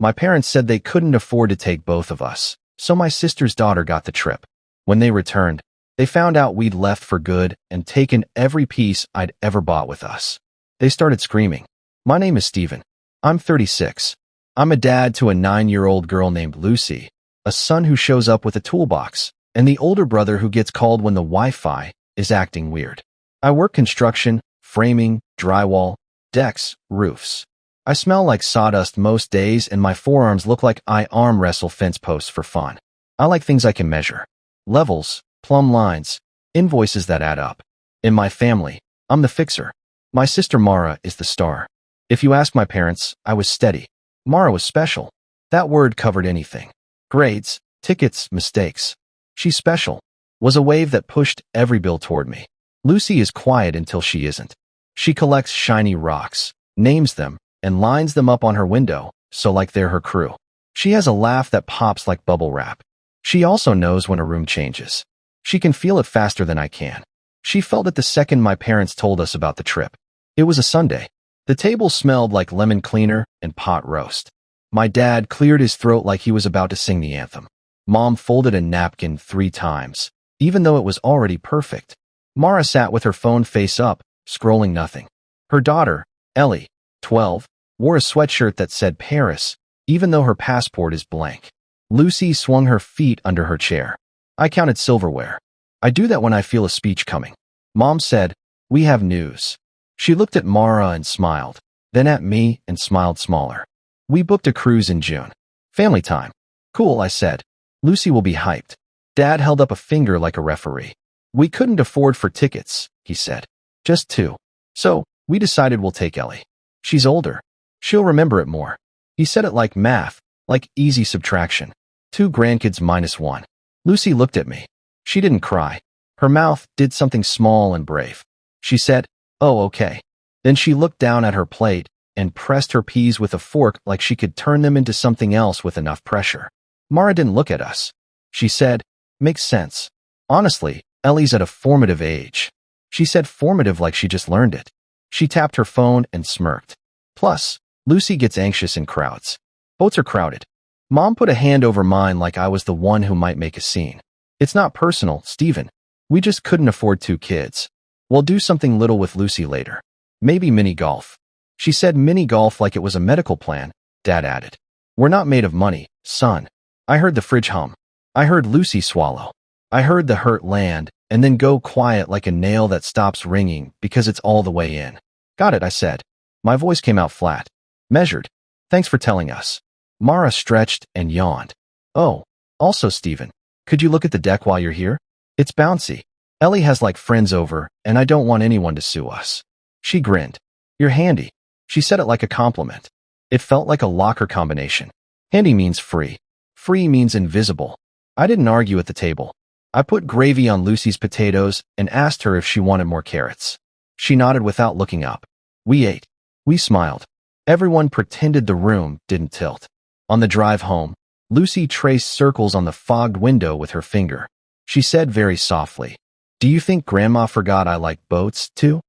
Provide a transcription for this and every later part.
My parents said they couldn't afford to take both of us, so my sister's daughter got the trip. When they returned, they found out we'd left for good and taken every piece I'd ever bought with us. They started screaming. My name is Steven. I'm 36. I'm a dad to a 9-year-old girl named Lucy, a son who shows up with a toolbox, and the older brother who gets called when the Wi-Fi is acting weird. I work construction, framing, drywall, decks, roofs. I smell like sawdust most days and my forearms look like I arm wrestle fence posts for fun. I like things I can measure. Levels, plumb lines, invoices that add up. In my family, I'm the fixer. My sister Mara is the star. If you ask my parents, I was steady. Mara was special. That word covered anything. Grades, tickets, mistakes. She's special. Was a wave that pushed every bill toward me. Lucy is quiet until she isn't. She collects shiny rocks, names them, and lines them up on her window, so like they're her crew. She has a laugh that pops like bubble wrap. She also knows when a room changes. She can feel it faster than I can. She felt it the second my parents told us about the trip. It was a Sunday. The table smelled like lemon cleaner and pot roast. My dad cleared his throat like he was about to sing the anthem. Mom folded a napkin 3 times, even though it was already perfect. Mara sat with her phone face up, scrolling nothing. Her daughter, Ellie, 12, wore a sweatshirt that said Paris, even though her passport is blank. Lucy swung her feet under her chair. I counted silverware. I do that when I feel a speech coming. Mom said, "We have news." She looked at Mara and smiled, then at me and smiled smaller. We booked a cruise in June. Family time. Cool, I said. Lucy will be hyped. Dad held up a finger like a referee. We couldn't afford for tickets, he said. Just 2. So, we decided we'll take Ellie. She's older. She'll remember it more. He said it like math, like easy subtraction. 2 grandkids minus 1. Lucy looked at me. She didn't cry. Her mouth did something small and brave. She said, "Oh, okay." Then she looked down at her plate and pressed her peas with a fork like she could turn them into something else with enough pressure. Mara didn't look at us. She said, "Makes sense. Honestly, Ellie's at a formative age." She said formative like she just learned it. She tapped her phone and smirked. Plus, Lucy gets anxious in crowds. Boats are crowded. Mom put a hand over mine like I was the one who might make a scene. It's not personal, Steven. We just couldn't afford 2 kids. We'll do something little with Lucy later. Maybe mini golf. She said mini golf like it was a medical plan, Dad added. We're not made of money, son. I heard the fridge hum. I heard Lucy swallow. I heard the hurt land and then go quiet like a nail that stops ringing because it's all the way in. Got it, I said. My voice came out flat. Measured. Thanks for telling us. Mara stretched and yawned. Oh, also Steven, could you look at the deck while you're here? It's bouncy. Ellie has like friends over and I don't want anyone to sue us. She grinned. You're handy. She said it like a compliment. It felt like a locker combination. Handy means free. Free means invisible. I didn't argue at the table. I put gravy on Lucy's potatoes and asked her if she wanted more carrots. She nodded without looking up. We ate. We smiled. Everyone pretended the room didn't tilt. On the drive home, Lucy traced circles on the fogged window with her finger. She said very softly, "Do you think Grandma forgot I like boats, too?"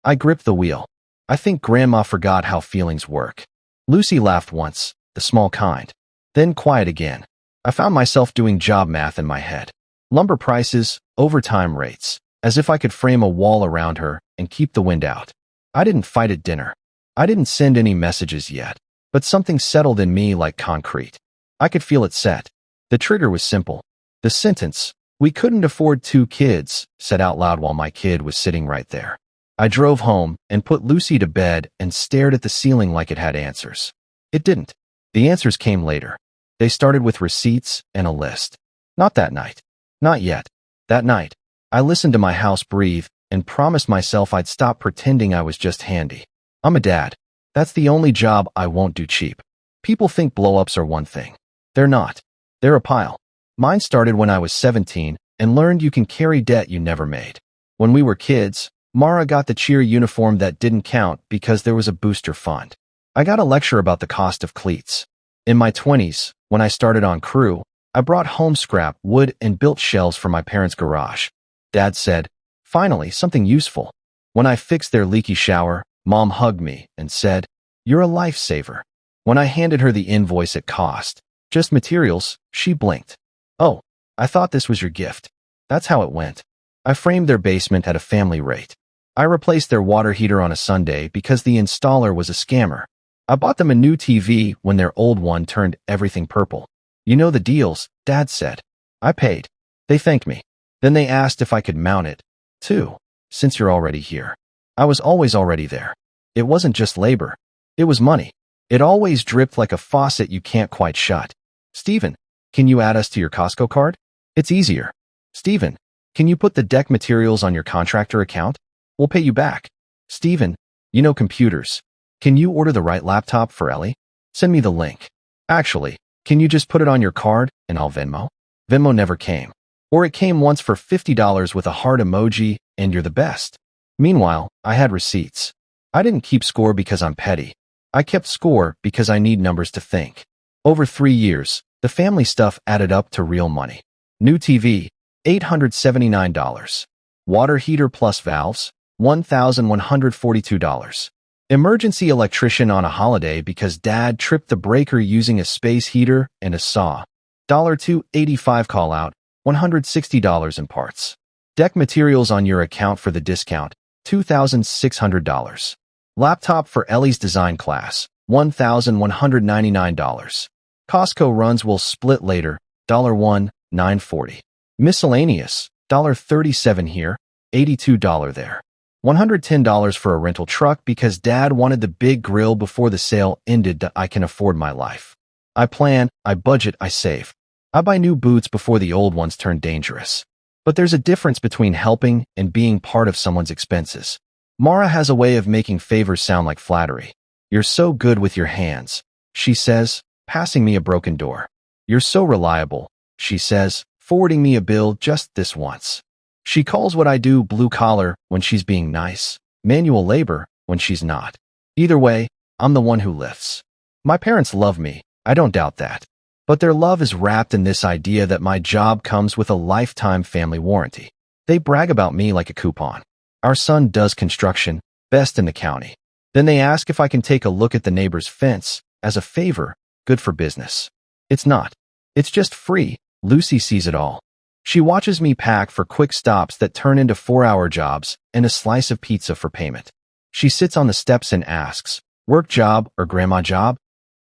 I gripped the wheel. I think Grandma forgot how feelings work. Lucy laughed once, the small kind. Then quiet again. I found myself doing job math in my head. Lumber prices, overtime rates, as if I could frame a wall around her and keep the wind out. I didn't fight at dinner. I didn't send any messages yet, but something settled in me like concrete. I could feel it set. The trigger was simple. The sentence, "We couldn't afford 2 kids," said out loud while my kid was sitting right there. I drove home and put Lucy to bed and stared at the ceiling like it had answers. It didn't. The answers came later. They started with receipts and a list. Not that night. Not yet. That night, I listened to my house breathe and promised myself I'd stop pretending I was just handy. I'm a dad. That's the only job I won't do cheap. People think blow-ups are one thing. They're not. They're a pile. Mine started when I was 17 and learned you can carry debt you never made. When we were kids, Mara got the cheer uniform that didn't count because there was a booster fund. I got a lecture about the cost of cleats. In my 20s, when I started on crew, I brought home scrap wood and built shelves for my parents' garage. Dad said, "Finally, something useful." When I fixed their leaky shower, Mom hugged me and said, "You're a lifesaver." When I handed her the invoice at cost, just materials, she blinked. Oh, I thought this was your gift. That's how it went. I framed their basement at a family rate. I replaced their water heater on a Sunday because the installer was a scammer. I bought them a new TV when their old one turned everything purple. You know the deals, Dad said. I paid. They thanked me. Then they asked if I could mount it, too, since you're already here. I was always already there. It wasn't just labor. It was money. It always dripped like a faucet you can't quite shut. Steven, can you add us to your Costco card? It's easier. Steven, can you put the deck materials on your contractor account? We'll pay you back. Steven, you know computers. Can you order the right laptop for Ellie? Send me the link. Actually, can you just put it on your card and I'll Venmo? Venmo never came. Or it came once for $50 with a heart emoji and you're the best. Meanwhile, I had receipts. I didn't keep score because I'm petty. I kept score because I need numbers to think. Over 3 years, the family stuff added up to real money. New TV, $879. Water heater plus valves, $1,142. Emergency electrician on a holiday because Dad tripped the breaker using a space heater and a saw. $285 call out, $160 in parts. Deck materials on your account for the discount, $2,600. Laptop for Ellie's design class, $1,199. Costco runs will split later, $1, $9.40. Miscellaneous, $37 here, $82 there. $110 for a rental truck because Dad wanted the big grill before the sale ended that I can afford my life. I plan, I budget, I save. I buy new boots before the old ones turn dangerous. But there's a difference between helping and being part of someone's expenses. Mara has a way of making favors sound like flattery. You're so good with your hands, she says, passing me a broken door. You're so reliable, she says, forwarding me a bill just this once. She calls what I do blue collar when she's being nice, manual labor when she's not. Either way, I'm the one who lifts. My parents love me, I don't doubt that. But their love is wrapped in this idea that my job comes with a lifetime family warranty. They brag about me like a coupon. Our son does construction, best in the county. Then they ask if I can take a look at the neighbor's fence, as a favor, good for business. It's not. It's just free. Lucy sees it all. She watches me pack for quick stops that turn into 4-hour jobs and a slice of pizza for payment. She sits on the steps and asks, work job or grandma job?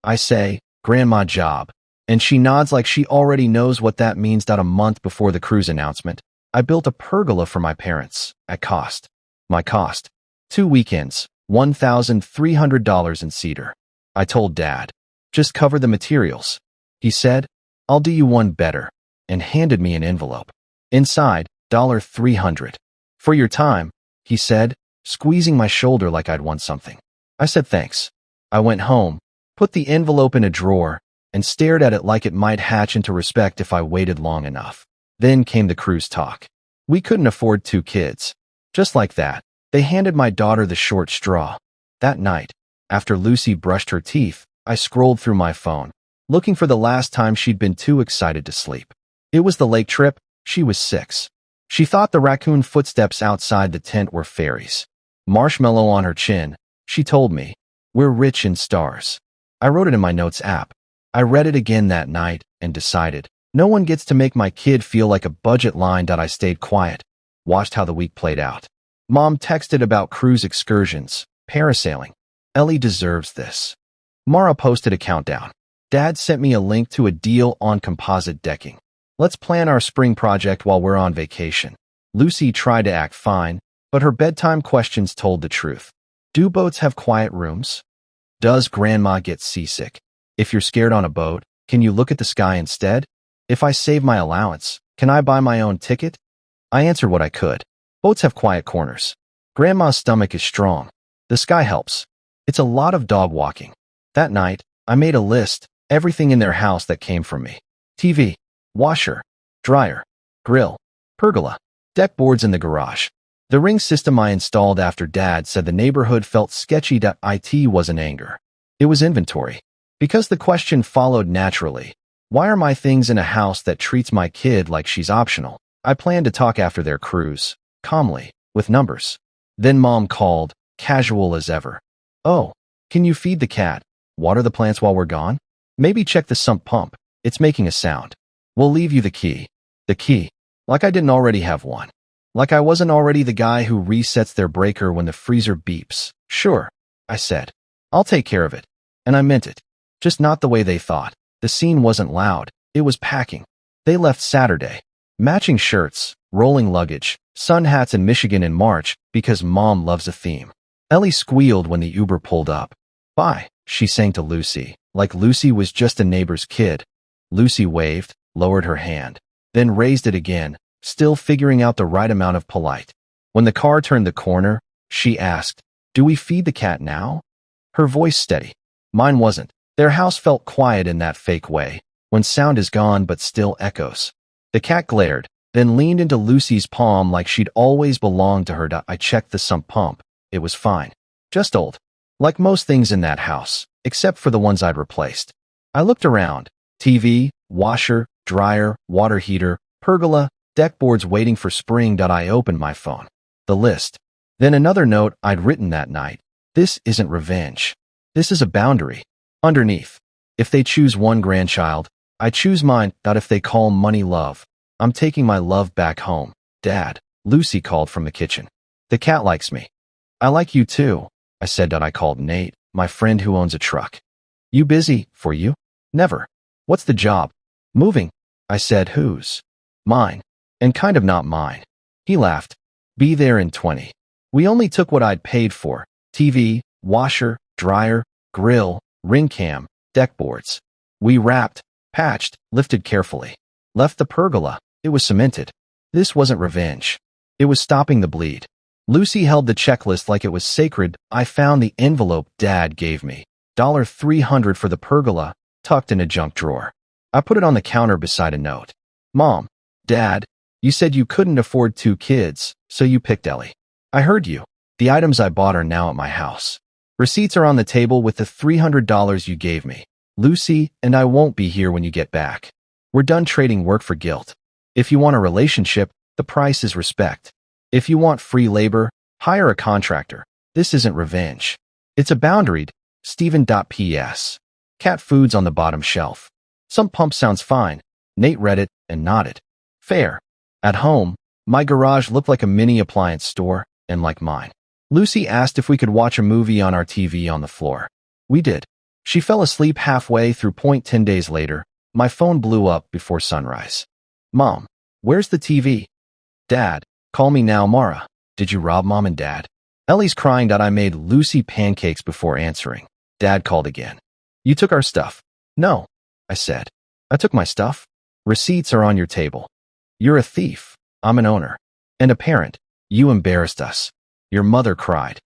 I say, grandma job. And she nods like she already knows what that means. A month before the cruise announcement, I built a pergola for my parents, at cost. My cost. 2 weekends, $1,300 in cedar. I told Dad, just cover the materials. He said, I'll do you one better, and handed me an envelope. Inside, $300. For your time, he said, squeezing my shoulder like I'd won something. I said thanks. I went home, put the envelope in a drawer, and stared at it like it might hatch into respect if I waited long enough. Then came the cruise talk. We couldn't afford 2 kids. Just like that, they handed my daughter the short straw. That night, after Lucy brushed her teeth, I scrolled through my phone, looking for the last time she'd been too excited to sleep. It was the lake trip. She was 6. She thought the raccoon footsteps outside the tent were fairies. Marshmallow on her chin, she told me, we're rich in stars. I wrote it in my notes app. I read it again that night and decided, no one gets to make my kid feel like a budget line. I stayed quiet, watched how the week played out. Mom texted about cruise excursions, parasailing. Ellie deserves this. Mara posted a countdown. Dad sent me a link to a deal on composite decking. Let's plan our spring project while we're on vacation. Lucy tried to act fine, but her bedtime questions told the truth. Do boats have quiet rooms? Does grandma get seasick? If you're scared on a boat, can you look at the sky instead? If I save my allowance, can I buy my own ticket? I answered what I could. Boats have quiet corners. Grandma's stomach is strong. The sky helps. It's a lot of dog walking. That night, I made a list, everything in their house that came from me. TV, washer, dryer, grill, pergola, deck boards in the garage. The ring system I installed after Dad said the neighborhood felt sketchy. It wasn't anger. It was inventory. Because the question followed naturally. Why are my things in a house that treats my kid like she's optional? I planned to talk after their cruise, calmly, with numbers. Then Mom called, casual as ever. Oh, can you feed the cat? Water the plants while we're gone? Maybe check the sump pump. It's making a sound. We'll leave you the key. The key. Like I didn't already have one. Like I wasn't already the guy who resets their breaker when the freezer beeps. Sure, I said. I'll take care of it. And I meant it. Just not the way they thought. The scene wasn't loud. It was packing. They left Saturday. Matching shirts, rolling luggage, sun hats in Michigan in March because Mom loves a theme. Ellie squealed when the Uber pulled up. Bye, she sang to Lucy, like Lucy was just a neighbor's kid. Lucy waved, lowered her hand, then raised it again, still figuring out the right amount of polite. When the car turned the corner, she asked, "Do we feed the cat now?" Her voice steady. Mine wasn't. Their house felt quiet in that fake way, when sound is gone but still echoes. The cat glared, then leaned into Lucy's palm like she'd always belonged to her. I checked the sump pump. It was fine. Just old. Like most things in that house, except for the ones I'd replaced. I looked around. TV, washer, dryer, water heater, pergola, deck boards waiting for spring. I opened my phone. The list. Then another note I'd written that night. This isn't revenge. This is a boundary. Underneath. If they choose one grandchild, I choose mine. If they call money love, I'm taking my love back home. Dad, Lucy called from the kitchen. The cat likes me. I like you too, I said. I called Nate, my friend who owns a truck. You busy? For you? Never. What's the job? Moving. I said. Whose? Mine. And kind of not mine. He laughed. Be there in 20. We only took what I'd paid for. TV, washer, dryer, grill, ring cam, deck boards. We wrapped, patched, lifted carefully. Left the pergola. It was cemented. This wasn't revenge. It was stopping the bleed. Lucy held the checklist like it was sacred. I found the envelope Dad gave me. $300 for the pergola, tucked in a junk drawer. I put it on the counter beside a note. Mom, Dad, you said you couldn't afford 2 kids, so you picked Ellie. I heard you. The items I bought are now at my house. Receipts are on the table with the $300 you gave me. Lucy and I won't be here when you get back. We're done trading work for guilt. If you want a relationship, the price is respect. If you want free labor, hire a contractor. This isn't revenge. It's a boundary. Steven.ps. Cat food's on the bottom shelf. Some pump sounds fine. Nate read it and nodded. Fair. At home, my garage looked like a mini appliance store, and like mine. Lucy asked if we could watch a movie on our TV on the floor. We did. She fell asleep halfway through. 10 days later, my phone blew up before sunrise. Mom, where's the TV? Dad, call me now. Mara, did you rob Mom and Dad? Ellie's crying. I made Lucy pancakes before answering. Dad called again. You took our stuff. No, I said. I took my stuff. Receipts are on your table. You're a thief. I'm an owner. And a parent. You embarrassed us. Your mother cried.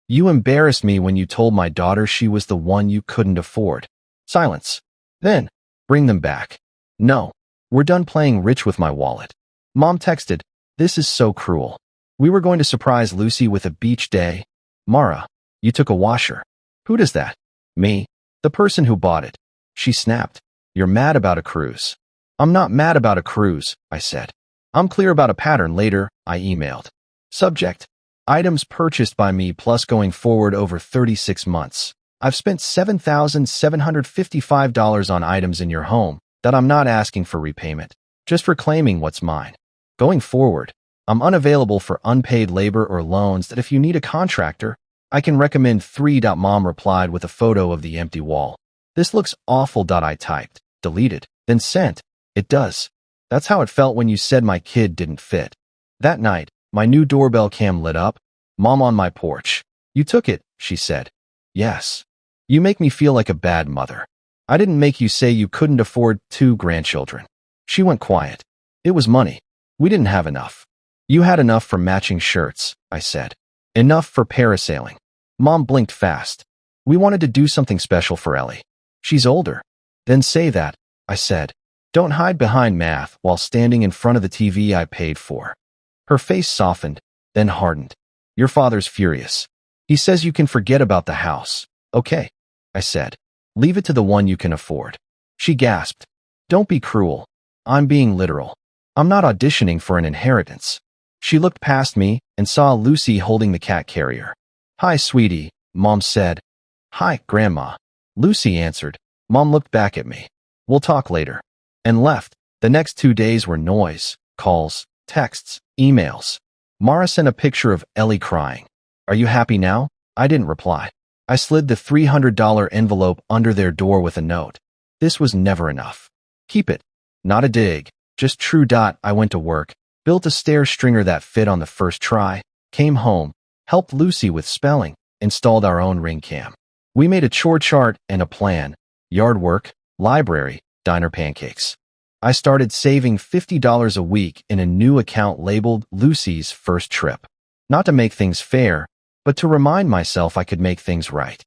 You embarrassed me when you told my daughter she was the one you couldn't afford. Silence. Then, bring them back. No, we're done playing rich with my wallet. Mom texted, this is so cruel. We were going to surprise Lucy with a beach day. Mara, you took a washer. Who does that? Me, the person who bought it. She snapped. You're mad about a cruise. I'm not mad about a cruise, I said. I'm clear about a pattern. Later, I emailed. Subject. Items purchased by me plus going forward over 36 months. I've spent $7,755 on items in your home that I'm not asking for repayment, just for claiming what's mine. Going forward, I'm unavailable for unpaid labor or loans. That if you need a contractor, I can recommend 3. Mom replied with a photo of the empty wall. This looks awful. I typed, deleted, then sent. It does. That's how it felt when you said my kid didn't fit. That night, my new doorbell cam lit up. Mom on my porch. You took it, she said. Yes. You make me feel like a bad mother. I didn't make you say you couldn't afford 2 grandchildren. She went quiet. It was money. We didn't have enough. You had enough for matching shirts, I said. Enough for parasailing. Mom blinked fast. We wanted to do something special for Ellie. She's older. Then say that, I said. Don't hide behind math while standing in front of the TV I paid for. Her face softened, then hardened. Your father's furious. He says you can forget about the house. Okay, I said. Leave it to the one you can afford. She gasped. Don't be cruel. I'm being literal. I'm not auditioning for an inheritance. She looked past me and saw Lucy holding the cat carrier. Hi, sweetie, Mom said. Hi, Grandma. Lucy answered. Mom looked back at me. We'll talk later. And left. The next 2 days were noise, calls, texts, emails. Mara sent a picture of Ellie crying. Are you happy now? I didn't reply. I slid the $300 envelope under their door with a note. This was never enough. Keep it. Not a dig. Just true. I went to work, built a stair stringer that fit on the first try, came home, helped Lucy with spelling, installed our own ring cam. We made a chore chart and a plan. Yard work, library, diner pancakes. I started saving $50 a week in a new account labeled Lucy's First Trip. Not to make things fair, but to remind myself I could make things right.